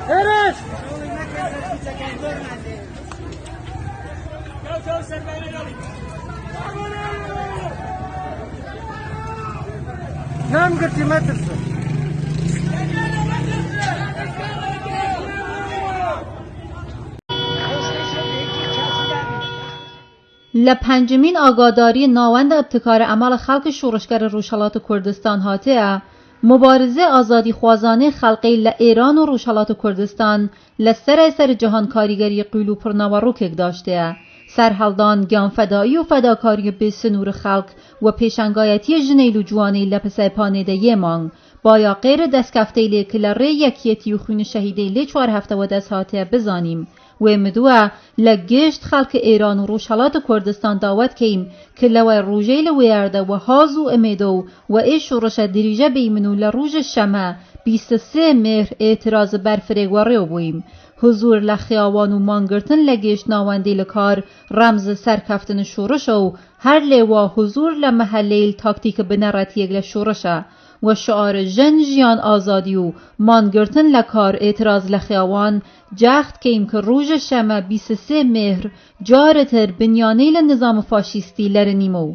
نام قلتي ما ترسل لپنجمین آگاداری ناوند ابتکار عمل خلق شورشگر روشالات کردستان هاته مبارزه آزادی خوازانه خلقی لایران و روشالات کردستان لسر جهان کاریگری قیلو پرناوروک داشته سرهلدان گیان فدایی و فداکاری به سنور خلق و پیشنگایتی جنیل و جوانی لپسه پانیده یمان با یا غیر دستکفته لی کلره یکیتی و خون شهیده لی 4 هفته و دست هاته بزانیم و مدوه لگشت خلق ایران و روشالات کردستان دعوت کهیم که لوه روژه لویرده و هازو امیدو و ای شورش دریجه بیمنو لروژ شمه 23 مهر اعتراض برفرگ و ریو بویم. حضور لخیاوان و مانگرتن لگشت ناوندی لکار رمز سرکفتن شورش و هر لیوا حضور لمحلیل تاکتیک بنراتیگ لشورشه و شعار جن جیان آزادی و مانگرتن لکار اعتراض لخیاوان جخت کهیم که روژ شمه 23 مهر جارتر بنیانه لنظام فاشیستی لرنیمو.